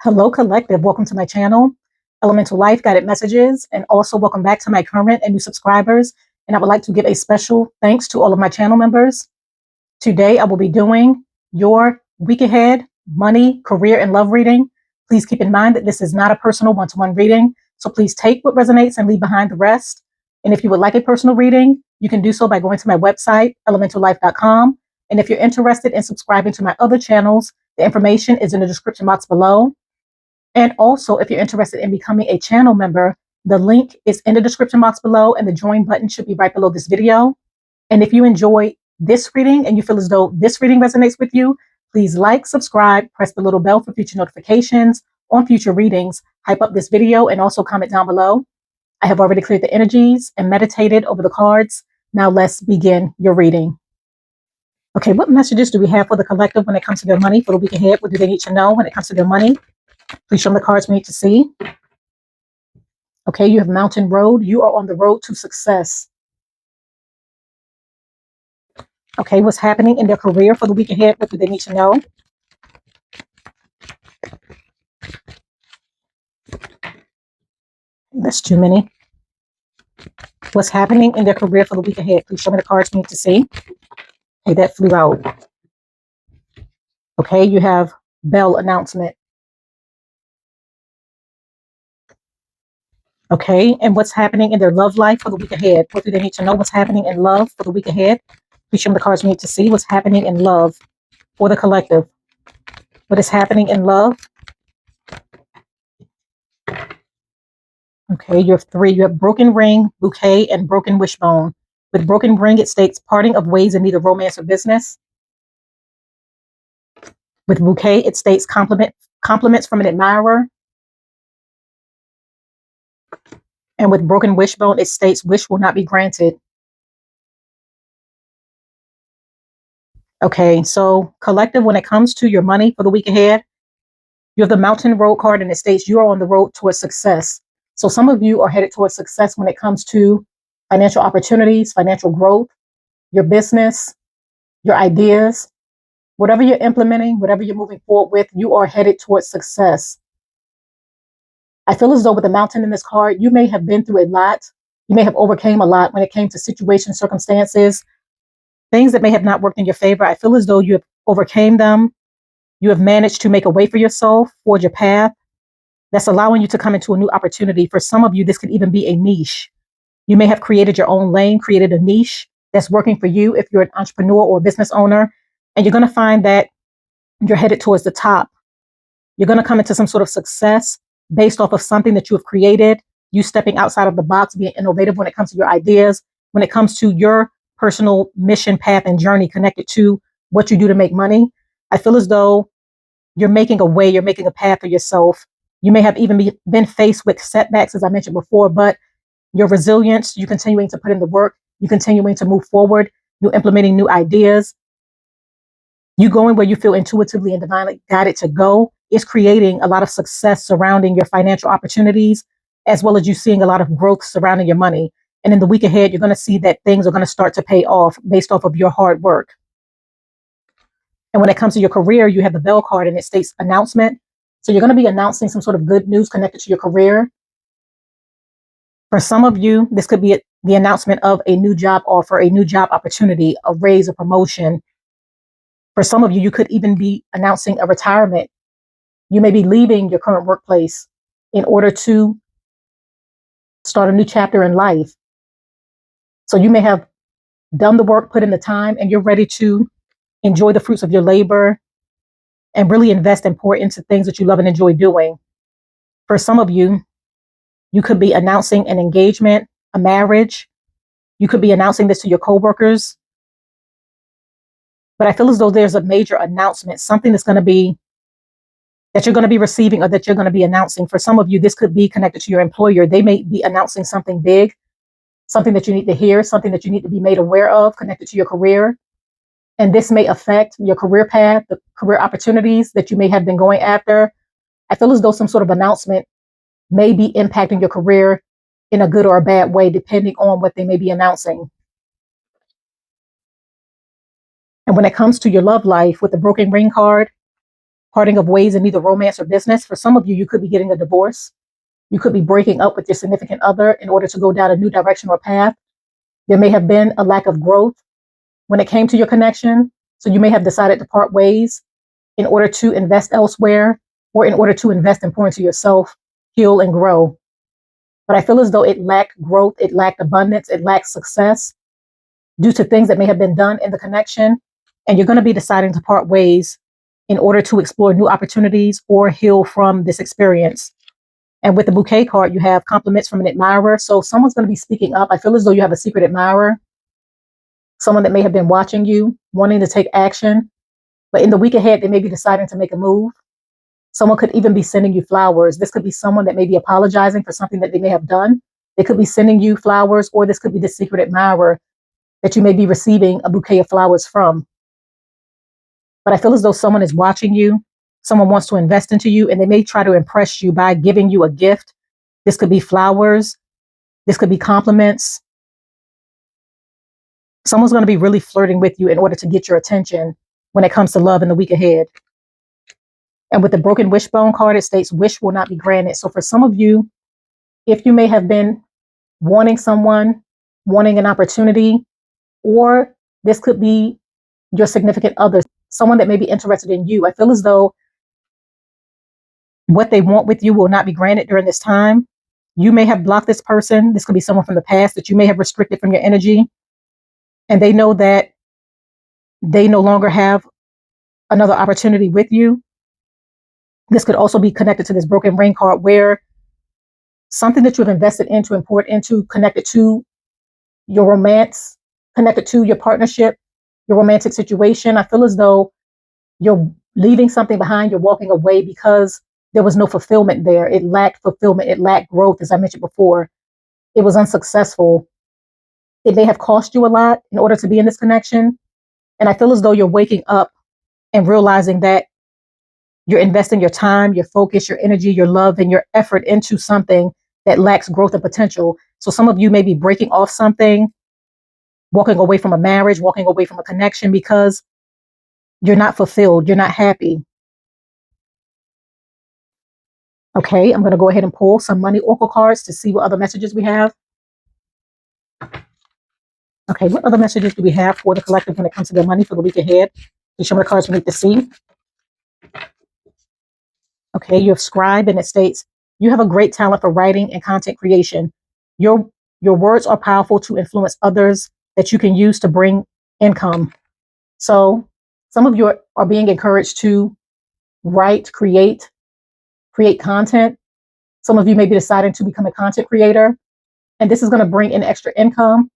Hello, Collective. Welcome to my channel, EleMental Lyfe Guided Messages, and also welcome back to my current and new subscribers. And I would like to give a special thanks to all of my channel members. Today, I will be doing your week ahead money, career, and love reading. Please keep in mind that this is not a personal one-to-one reading, so please take what resonates and leave behind the rest. And if you would like a personal reading, you can do so by going to my website, ElementalLyfe.com. And if you're interested in subscribing to my other channels, the information is in the description box below. And also, if you're interested in becoming a channel member, the link is in the description box below, and the join button should be right below this video. And if you enjoy this reading and you feel as though this reading resonates with you, please like, subscribe, press the little bell for future notifications on future readings, hype up this video, and also comment down below. I have already cleared the energies and meditated over the cards. Now let's begin your reading. Okay, what messages do we have for the collective when it comes to their money for the week ahead? What do they need to know when it comes to their money? Please show them the cards we need to see. Okay, you have Mountain Road. You are on the road to success. Okay, what's happening in their career for the week ahead? What do they need to know? That's too many. What's happening in their career for the week ahead? Please show me the cards we need to see. Okay, that flew out. Okay, you have Bell Announcement. Okay, and what's happening in their love life for the week ahead? What do they need to know? What's happening in love for the week ahead? Please show me the cards we need to see. What's happening in love for the collective? What is happening in love? Okay, you have three. You have Broken Ring, Bouquet, and Broken Wishbone. With Broken Ring, it states parting of ways in neither romance or business. With Bouquet, it states compliments from an admirer. And with Broken Wishbone, it states wish will not be granted. Okay, so collective, when it comes to your money for the week ahead, you have the Mountain Road card, and it states you are on the road towards success. So some of you are headed towards success when it comes to financial opportunities, financial growth, your business, your ideas, whatever you're implementing, whatever you're moving forward with, you are headed towards success. I feel as though with the mountain in this card, you may have been through a lot. You may have overcame a lot when it came to situations, circumstances, things that may have not worked in your favor. I feel as though you have overcame them. You have managed to make a way for yourself, forge your path. That's allowing you to come into a new opportunity. For some of you, this could even be a niche. You may have created your own lane, created a niche that's working for you if you're an entrepreneur or a business owner. And you're going to find that you're headed towards the top. You're going to come into some sort of success based off of something that you have created, you stepping outside of the box, being innovative when it comes to your ideas, when it comes to your personal mission, path, and journey connected to what you do to make money. I feel as though you're making a way, you're making a path for yourself. You may have even been faced with setbacks, as I mentioned before, but your resilience, you continuing to put in the work, you continuing to move forward, you implementing new ideas, you going where you feel intuitively and divinely guided to go, is creating a lot of success surrounding your financial opportunities, as well as you seeing a lot of growth surrounding your money. And in the week ahead, you're going to see that things are going to start to pay off based off of your hard work. And when it comes to your career, you have the Bell card, and it states announcement. So you're going to be announcing some sort of good news connected to your career. For some of you, this could be the announcement of a new job offer, a new job opportunity, a raise, a promotion. For some of you, you could even be announcing a retirement. You may be leaving your current workplace in order to start a new chapter in life. So you may have done the work, put in the time, and you're ready to enjoy the fruits of your labor and really invest and pour into things that you love and enjoy doing. For some of you, you could be announcing an engagement, a marriage. You could be announcing this to your coworkers. But I feel as though there's a major announcement, something that you're going to be receiving or that you're going to be announcing. For some of you, this could be connected to your employer. They may be announcing something big, something that you need to hear, something that you need to be made aware of, connected to your career. And this may affect your career path, the career opportunities that you may have been going after. I feel as though some sort of announcement may be impacting your career in a good or a bad way, depending on what they may be announcing. And when it comes to your love life with the Broken Ring card, parting of ways in either romance or business. For some of you, you could be getting a divorce. You could be breaking up with your significant other in order to go down a new direction or path. There may have been a lack of growth when it came to your connection. So you may have decided to part ways in order to invest elsewhere or in order to invest and pour into yourself, heal and grow. But I feel as though it lacked growth, it lacked abundance, it lacked success due to things that may have been done in the connection. And you're going to be deciding to part ways in order to explore new opportunities or heal from this experience. And with the bouquet card, you have compliments from an admirer. So someone's going to be speaking up. I feel as though you have a secret admirer, someone that may have been watching you, wanting to take action. But in the week ahead, they may be deciding to make a move. Someone could even be sending you flowers. This could be someone that may be apologizing for something that they may have done. They could be sending you flowers, or this could be the secret admirer that you may be receiving a bouquet of flowers from. But I feel as though someone is watching you. Someone wants to invest into you, and they may try to impress you by giving you a gift. This could be flowers. This could be compliments. Someone's going to be really flirting with you in order to get your attention when it comes to love in the week ahead. And with the broken wishbone card, it states wish will not be granted. So for some of you, if you may have been wanting someone, wanting an opportunity, or this could be your significant other, someone that may be interested in you, I feel as though what they want with you will not be granted during this time. You may have blocked this person. This could be someone from the past that you may have restricted from your energy. And they know that they no longer have another opportunity with you. This could also be connected to this broken ring card, where something that you've invested into and poured into, connected to your romance, connected to your partnership, your romantic situation. I feel as though you're leaving something behind, you're walking away because there was no fulfillment there. It lacked fulfillment. It lacked growth, as I mentioned before. It was unsuccessful. It may have cost you a lot in order to be in this connection. And I feel as though you're waking up and realizing that you're investing your time, your focus, your energy, your love, and your effort into something that lacks growth and potential. So some of you may be breaking off something, walking away from a marriage, walking away from a connection because you're not fulfilled. You're not happy. Okay, I'm going to go ahead and pull some money oracle cards to see what other messages we have. Okay, what other messages do we have for the collective when it comes to their money for the week ahead? Please show me the cards we need to see. Okay, you have scribe, and it states, you have a great talent for writing and content creation. Your words are powerful to influence others that you can use to bring income. So some of you are being encouraged to write, create content. Some of you may be deciding to become a content creator, and this is going to bring in extra income,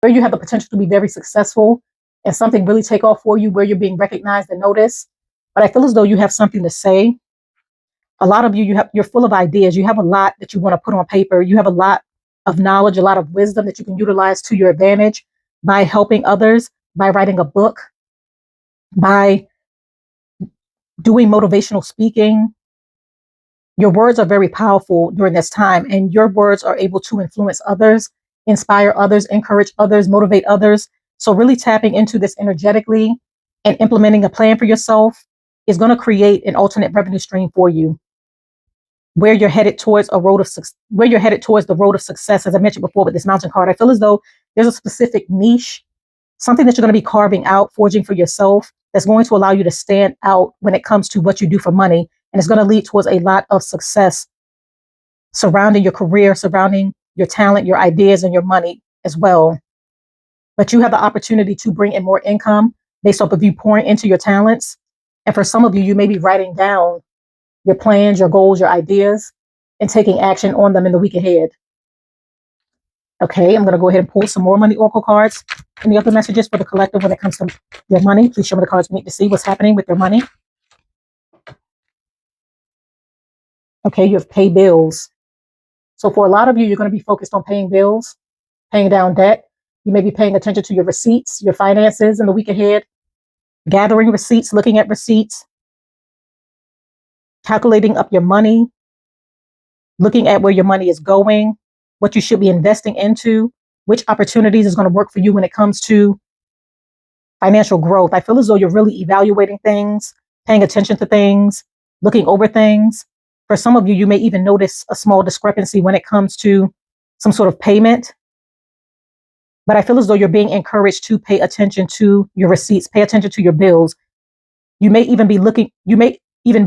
where you have the potential to be very successful and something really take off for you, where you're being recognized and noticed. But I feel as though you have something to say. A lot of you're full of ideas. You have a lot that you want to put on paper. You have a lot of knowledge, a lot of wisdom that you can utilize to your advantage by helping others, by writing a book, by doing motivational speaking. Your words are very powerful during this time, and your words are able to influence others, inspire others, encourage others, motivate others. So really tapping into this energetically and implementing a plan for yourself is going to create an alternate revenue stream for you, where you're headed towards the road of success. As I mentioned before with this mountain card, I feel as though there's a specific niche, something that you're going to be carving out, forging for yourself, that's going to allow you to stand out when it comes to what you do for money. And it's going to lead towards a lot of success surrounding your career, surrounding your talent, your ideas, and your money as well. But you have the opportunity to bring in more income based off of you pouring into your talents. And for some of you, you may be writing down your plans, your goals, your ideas, and taking action on them in the week ahead. Okay, I'm going to go ahead and pull some more money oracle cards. Any other messages for the collective when it comes to their money? Please show me the cards we need to see what's happening with their money. Okay, you have pay bills. So for a lot of you, you're going to be focused on paying bills, paying down debt. You may be paying attention to your receipts, your finances in the week ahead, gathering receipts, looking at receipts, calculating up your money, looking at where your money is going, what you should be investing into, which opportunities is going to work for you when it comes to financial growth. I feel as though you're really evaluating things, paying attention to things, looking over things. For some of you, you may even notice a small discrepancy when it comes to some sort of payment. But I feel as though you're being encouraged to pay attention to your receipts, pay attention to your bills. You may even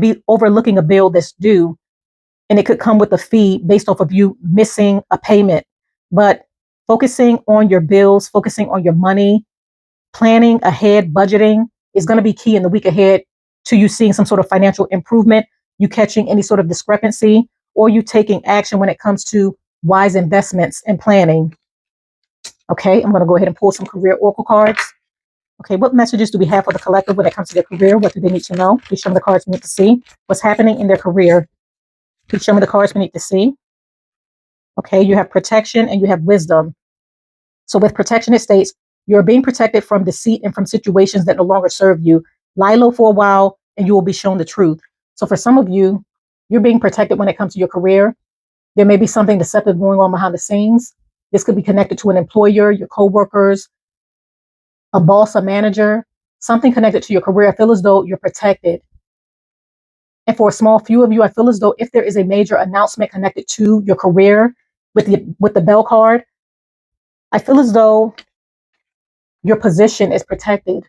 be overlooking a bill that's due, and it could come with a fee based off of you missing a payment. But focusing on your bills, focusing on your money, planning ahead, budgeting is going to be key in the week ahead to you seeing some sort of financial improvement, you catching any sort of discrepancy, or you taking action when it comes to wise investments and planning. Okay, I'm going to go ahead and pull some career oracle cards. Okay, what messages do we have for the collective when it comes to their career? What do they need to know? Please show me the cards we need to see. What's happening in their career? Please show me the cards we need to see. Okay, you have protection and you have wisdom. So with protection, it states, you're being protected from deceit and from situations that no longer serve you. Lie low for a while and you will be shown the truth. So for some of you, you're being protected when it comes to your career. There may be something deceptive going on behind the scenes. This could be connected to an employer, your coworkers, a boss, a manager, something connected to your career. I feel as though you're protected. And for a small few of you, I feel as though if there is a major announcement connected to your career with the bell card, I feel as though your position is protected.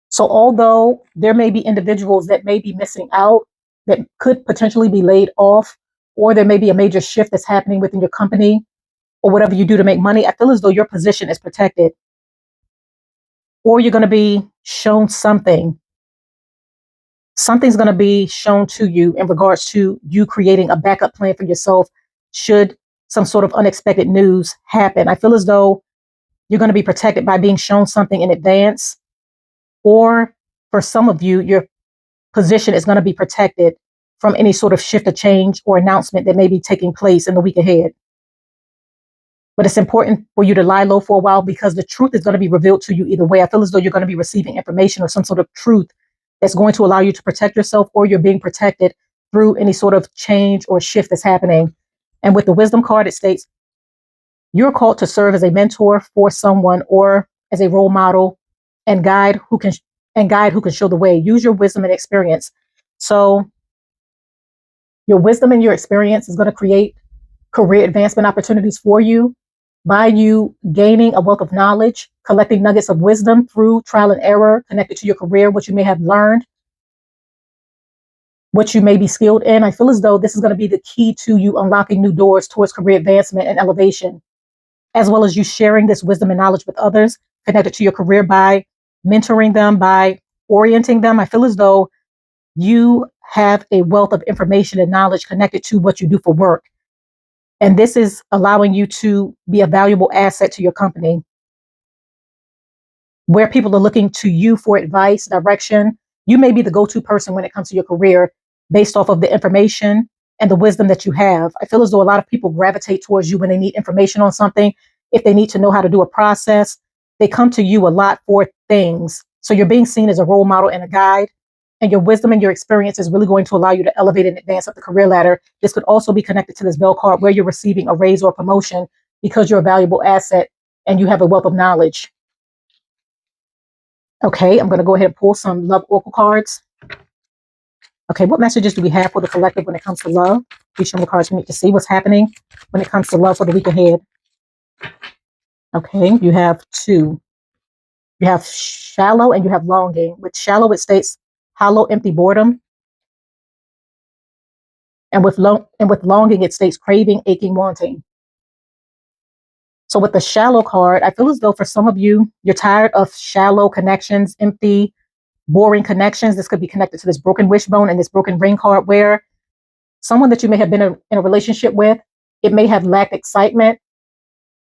So although there may be individuals that may be missing out, that could potentially be laid off, or there may be a major shift that's happening within your company or whatever you do to make money, I feel as though your position is protected. Or you're going to be shown something. Something's going to be shown to you in regards to you creating a backup plan for yourself should some sort of unexpected news happen. I feel as though you're going to be protected by being shown something in advance. Or for some of you, your position is going to be protected from any sort of shift or change or announcement that may be taking place in the week ahead. But it's important for you to lie low for a while because the truth is going to be revealed to you either way. I feel as though you're going to be receiving information or some sort of truth that's going to allow you to protect yourself, or you're being protected through any sort of change or shift that's happening. And with the wisdom card, it states, you're called to serve as a mentor for someone or as a role model and guide who can show the way. Use your wisdom and experience. So your wisdom and your experience is going to create career advancement opportunities for you by you gaining a wealth of knowledge, collecting nuggets of wisdom through trial and error connected to your career, what you may have learned, what you may be skilled in. I feel as though this is going to be the key to you unlocking new doors towards career advancement and elevation, as well as you sharing this wisdom and knowledge with others connected to your career by mentoring them, by orienting them. I feel as though you have a wealth of information and knowledge connected to what you do for work. And this is allowing you to be a valuable asset to your company. Where people are looking to you for advice, direction, you may be the go-to person when it comes to your career based off of the information and the wisdom that you have. I feel as though a lot of people gravitate towards you when they need information on something. If they need to know how to do a process, they come to you a lot for things. So you're being seen as a role model and a guide. And your wisdom and your experience is really going to allow you to elevate and advance up the career ladder. This could also be connected to this bell card where you're receiving a raise or a promotion because you're a valuable asset and you have a wealth of knowledge. Okay, I'm going to go ahead and pull some love oracle cards. Okay, what messages do we have for the collective when it comes to love? Please show me the cards we need to see. What's happening when it comes to love for the week ahead? Okay, you have two. You have shallow and you have longing. With shallow, it states hollow, empty boredom. And with longing, it states craving, aching, wanting. So with the shallow card, I feel as though for some of you, you're tired of shallow connections, empty, boring connections. This could be connected to this broken wishbone and this broken ring card where someone that you may have been in a relationship with, it may have lacked excitement.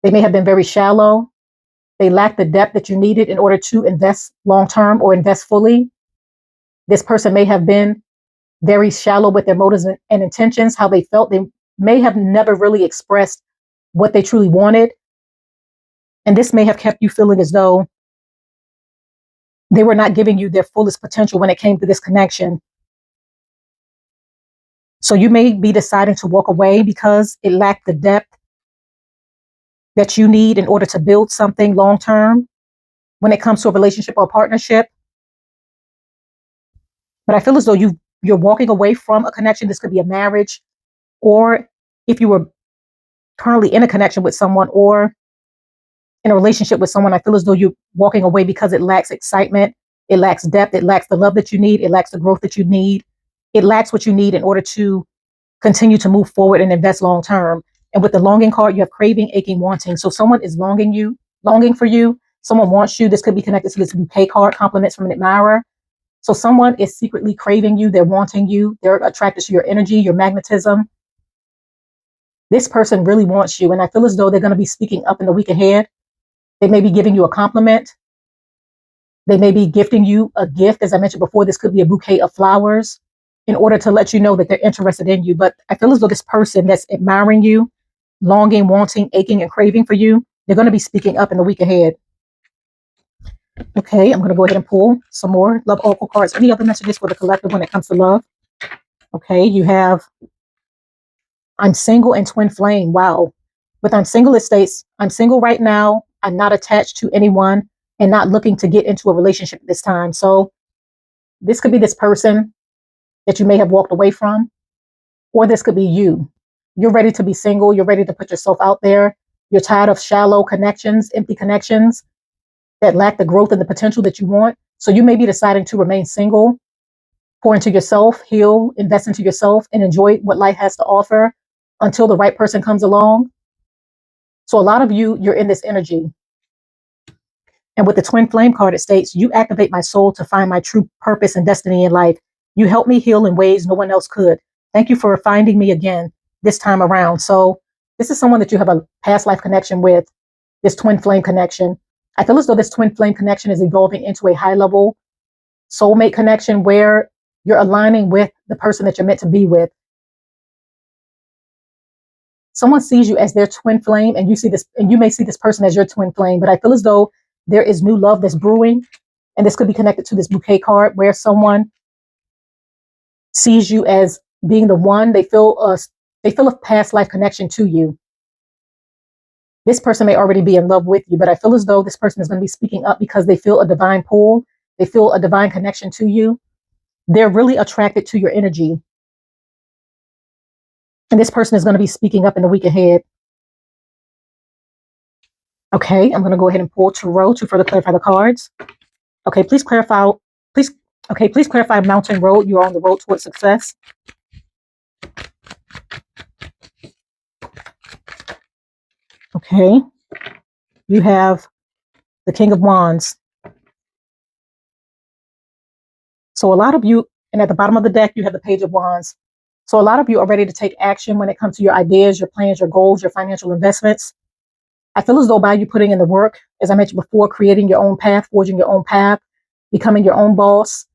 They may have been very shallow. They lack the depth that you needed in order to invest long-term or invest fully. This person may have been very shallow with their motives and intentions, how they felt. They may have never really expressed what they truly wanted. And this may have kept you feeling as though they were not giving you their fullest potential when it came to this connection. So you may be deciding to walk away because it lacked the depth that you need in order to build something long-term when it comes to a relationship or a partnership. But I feel as though you're walking away from a connection. This could be a marriage, or if you were currently in a connection with someone or in a relationship with someone, I feel as though you're walking away because it lacks excitement, it lacks depth, it lacks the love that you need, it lacks the growth that you need, it lacks what you need in order to continue to move forward and invest long term. And with the longing card, you have craving, aching, wanting. So someone is longing for you. Someone wants you. This could be connected to this bouquet card, compliments from an admirer. So someone is secretly craving you. They're wanting you. They're attracted to your energy, your magnetism. This person really wants you. And I feel as though they're going to be speaking up in the week ahead. They may be giving you a compliment. They may be gifting you a gift. As I mentioned before, this could be a bouquet of flowers in order to let you know that they're interested in you. But I feel as though this person that's admiring you, longing, wanting, aching, and craving for you, they're going to be speaking up in the week ahead. Okay, I'm going to go ahead and pull some more love oracle cards. Any other messages for the collective when it comes to love? Okay, you have I'm single and twin flame. Wow. With I'm single, it states, I'm single right now. I'm not attached to anyone and not looking to get into a relationship this time. So this could be this person that you may have walked away from, or this could be you. You're ready to be single. You're ready to put yourself out there. You're tired of shallow connections, empty connections that lack the growth and the potential that you want. So you may be deciding to remain single, pour into yourself, heal, invest into yourself, and enjoy what life has to offer until the right person comes along. So a lot of you, you're in this energy. And with the twin flame card, it states, you activate my soul to find my true purpose and destiny in life. You help me heal in ways no one else could. Thank you for finding me again this time around. So this is someone that you have a past life connection with, this twin flame connection. I feel as though this twin flame connection is evolving into a high level soulmate connection where you're aligning with the person that you're meant to be with. Someone sees you as their twin flame, and you see this, and you may see this person as your twin flame, but I feel as though there is new love that's brewing, and this could be connected to this bouquet card where someone sees you as being the one. They feel a past life connection to you. This person may already be in love with you, but I feel as though this person is going to be speaking up because they feel a divine pull. They feel a divine connection to you. They're really attracted to your energy. And this person is going to be speaking up in the week ahead. Okay, I'm going to go ahead and pull Tarot to further clarify the cards. Okay, please clarify. Please clarify mountain road. You're on the road towards success. Okay, you have the King of Wands. So a lot of you, and at the bottom of the deck, you have the Page of Wands. So a lot of you are ready to take action when it comes to your ideas, your plans, your goals, your financial investments. I feel as though by you putting in the work, as I mentioned before, creating your own path, forging your own path, becoming your own boss,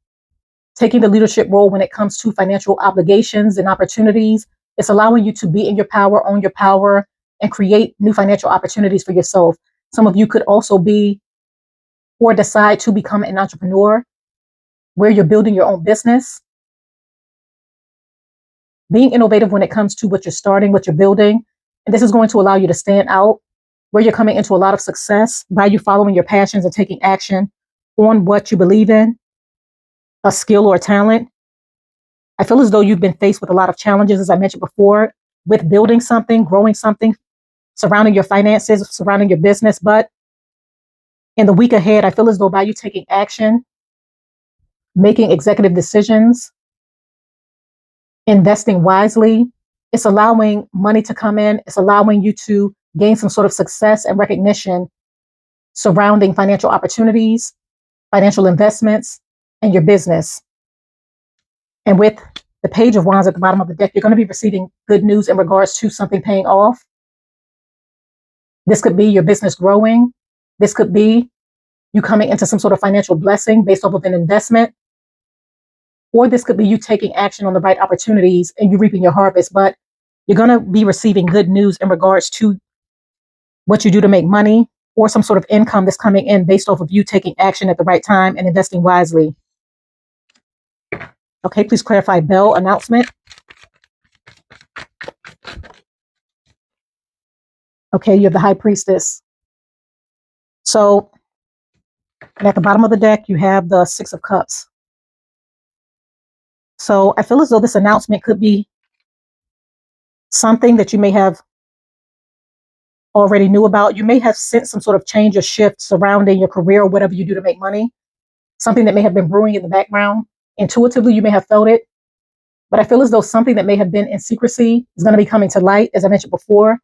taking the leadership role when it comes to financial obligations and opportunities, it's allowing you to be in your power, own your power, and create new financial opportunities for yourself. Some of you could also be or decide to become an entrepreneur where you're building your own business, being innovative when it comes to what you're starting, what you're building. And this is going to allow you to stand out where you're coming into a lot of success by you following your passions and taking action on what you believe in, a skill or a talent. I feel as though you've been faced with a lot of challenges, as I mentioned before, with building something, growing something, surrounding your finances, surrounding your business. But in the week ahead, I feel as though by you taking action, making executive decisions, investing wisely, it's allowing money to come in. It's allowing you to gain some sort of success and recognition surrounding financial opportunities, financial investments, and your business. And with the Page of Wands at the bottom of the deck, you're going to be receiving good news in regards to something paying off. This could be your business growing. This could be you coming into some sort of financial blessing based off of an investment. Or this could be you taking action on the right opportunities and you reaping your harvest. But you're going to be receiving good news in regards to what you do to make money or some sort of income that's coming in based off of you taking action at the right time and investing wisely. Okay, please clarify bell announcement. Okay, you have the High Priestess. So, and at the bottom of the deck, you have the Six of Cups. So I feel as though this announcement could be something that you may have already knew about. You may have sensed some sort of change or shift surrounding your career or whatever you do to make money, something that may have been brewing in the background. Intuitively, you may have felt it, but I feel as though something that may have been in secrecy is going to be coming to light, as I mentioned before,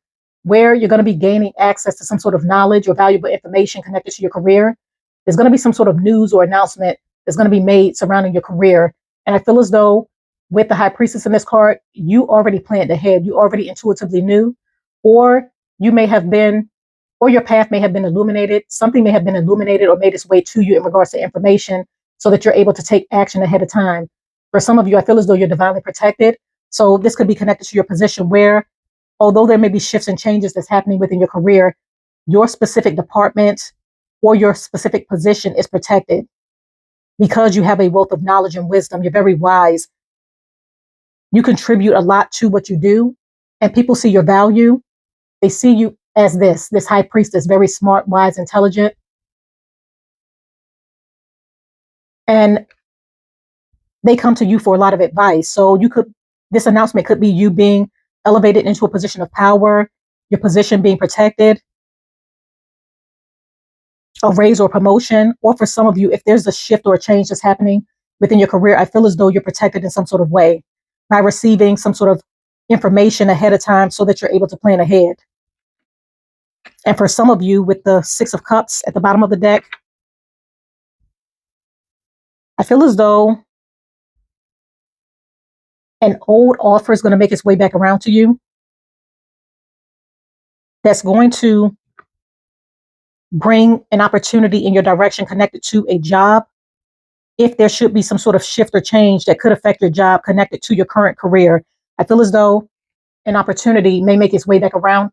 where you're going to be gaining access to some sort of knowledge or valuable information connected to your career. There's going to be some sort of news or announcement that's going to be made surrounding your career. And I feel as though with the High Priestess in this card, you already planned ahead. You already intuitively knew, or you may have been, or your path may have been illuminated. Something may have been illuminated or made its way to you in regards to information so that you're able to take action ahead of time. For some of you, I feel as though you're divinely protected. So this could be connected to your position where, although there may be shifts and changes that's happening within your career, your specific department or your specific position is protected because you have a wealth of knowledge and wisdom. You're very wise. You contribute a lot to what you do, and people see your value. They see you as this high priestess, very smart, wise, intelligent. And they come to you for a lot of advice. So this announcement could be you being elevated into a position of power, your position being protected, a raise or promotion, or for some of you, if there's a shift or a change that's happening within your career, I feel as though you're protected in some sort of way by receiving some sort of information ahead of time so that you're able to plan ahead. And for some of you, with the Six of Cups at the bottom of the deck, I feel as though an old offer is going to make its way back around to you. That's going to bring an opportunity in your direction connected to a job. If there should be some sort of shift or change that could affect your job connected to your current career, I feel as though an opportunity may make its way back around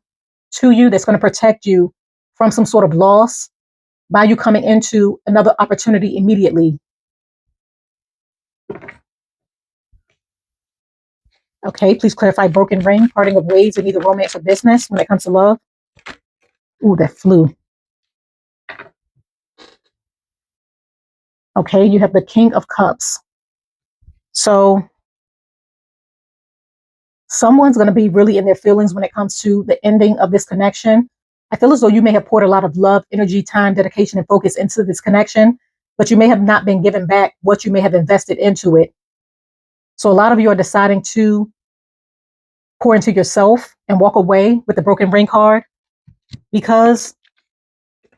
to you that's going to protect you from some sort of loss by you coming into another opportunity immediately. Okay, please clarify broken ring, parting of ways in either romance or business when it comes to love. Ooh, that flew. Okay, you have the King of Cups. So someone's going to be really in their feelings when it comes to the ending of this connection. I feel as though you may have poured a lot of love, energy, time, dedication, and focus into this connection, but you may have not been given back what you may have invested into it. So a lot of you are deciding to pour into yourself and walk away with the broken ring card because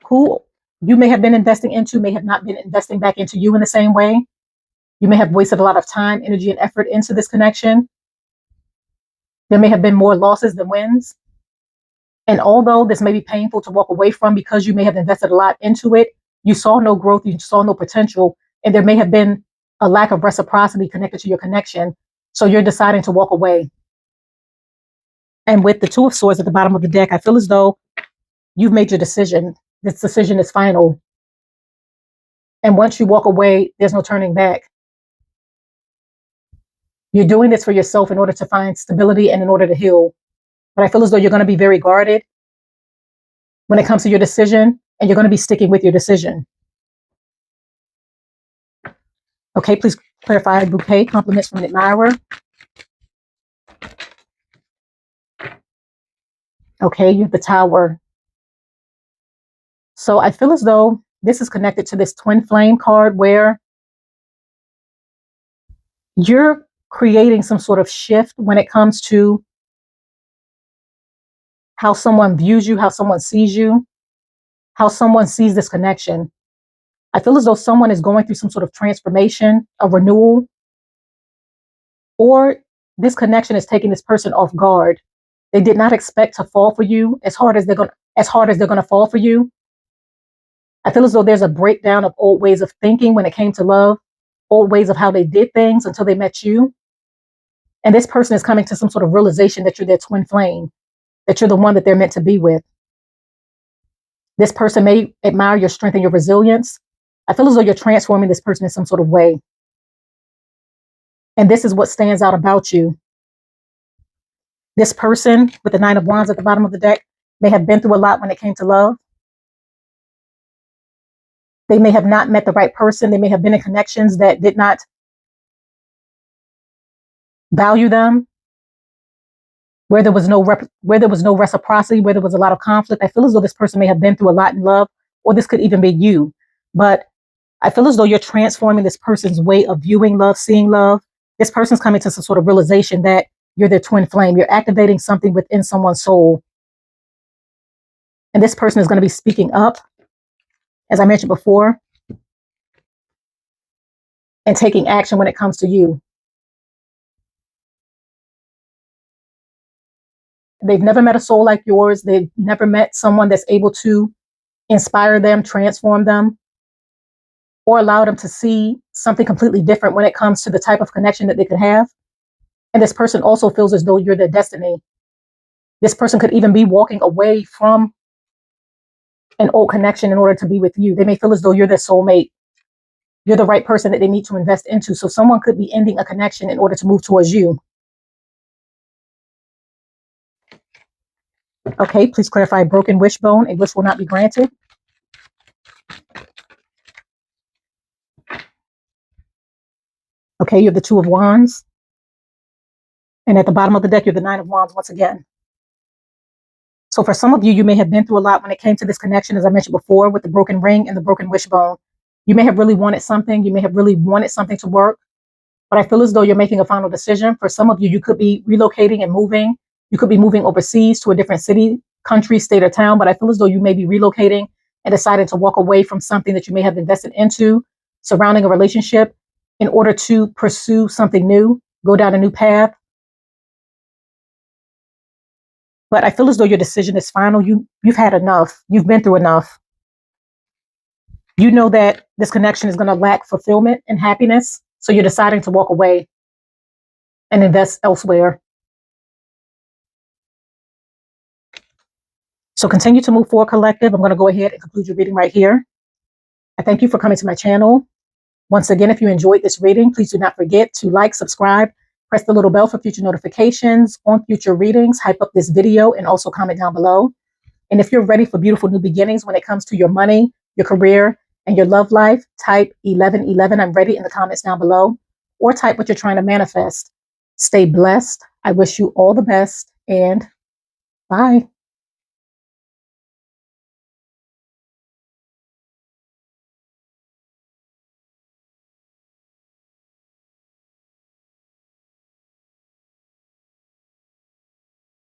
who you may have been investing into may have not been investing back into you in the same way. You may have wasted a lot of time, energy, and effort into this connection. There may have been more losses than wins. And although this may be painful to walk away from because you may have invested a lot into it, you saw no growth, you saw no potential, and there may have been a lack of reciprocity connected to your connection. So you're deciding to walk away. And with the Two of Swords at the bottom of the deck, I feel as though you've made your decision. This decision is final. And once you walk away, there's no turning back. You're doing this for yourself in order to find stability and in order to heal. But I feel as though you're going to be very guarded when it comes to your decision, and you're going to be sticking with your decision. Okay, please clarify bouquet, compliments from an admirer. Okay, you have the Tower. So I feel as though this is connected to this twin flame card where you're creating some sort of shift when it comes to how someone views you, how someone sees you, how someone sees this connection. I feel as though someone is going through some sort of transformation, a renewal, or this connection is taking this person off guard. They did not expect to fall for you as hard as they're going to fall for you. I feel as though there's a breakdown of old ways of thinking when it came to love, old ways of how they did things until they met you. And this person is coming to some sort of realization that you're their twin flame, that you're the one that they're meant to be with. This person may admire your strength and your resilience. I feel as though you're transforming this person in some sort of way. And this is what stands out about you. This person with the Nine of Wands at the bottom of the deck may have been through a lot when it came to love. They may have not met the right person. They may have been in connections that did not value them, where there was no reciprocity, where there was a lot of conflict. I feel as though this person may have been through a lot in love, or this could even be you. But I feel as though you're transforming this person's way of viewing love, seeing love. This person's coming to some sort of realization that you're their twin flame. You're activating something within someone's soul. And this person is going to be speaking up, as I mentioned before, and taking action when it comes to you. They've never met a soul like yours. They've never met someone that's able to inspire them, transform them, or allow them to see something completely different when it comes to the type of connection that they could have. And this person also feels as though you're their destiny. This person could even be walking away from an old connection in order to be with you. They may feel as though you're their soulmate. You're the right person that they need to invest into. So someone could be ending a connection in order to move towards you. Okay, please clarify broken wishbone. A wish will not be granted. Okay, you have the Two of Wands. And at the bottom of the deck, you have the Nine of Wands once again. So for some of you, you may have been through a lot when it came to this connection, as I mentioned before, with the broken ring and the broken wishbone. You may have really wanted something. You may have really wanted something to work. But I feel as though you're making a final decision. For some of you, you could be relocating and moving. You could be moving overseas to a different city, country, state, or town. But I feel as though you may be relocating and deciding to walk away from something that you may have invested into, surrounding a relationship, in order to pursue something new, go down a new path. But I feel as though your decision is final. You've had enough. You've been through enough. You know that this connection is going to lack fulfillment and happiness. So you're deciding to walk away and invest elsewhere. So continue to move forward, collective. I'm going to go ahead and conclude your reading right here. I thank you for coming to my channel. Once again, if you enjoyed this reading, please do not forget to like, subscribe, press the little bell for future notifications on future readings, hype up this video, and also comment down below. And if you're ready for beautiful new beginnings when it comes to your money, your career, and your love life, type 1111, I'm ready, in the comments down below, or type what you're trying to manifest. Stay blessed. I wish you all the best, and bye.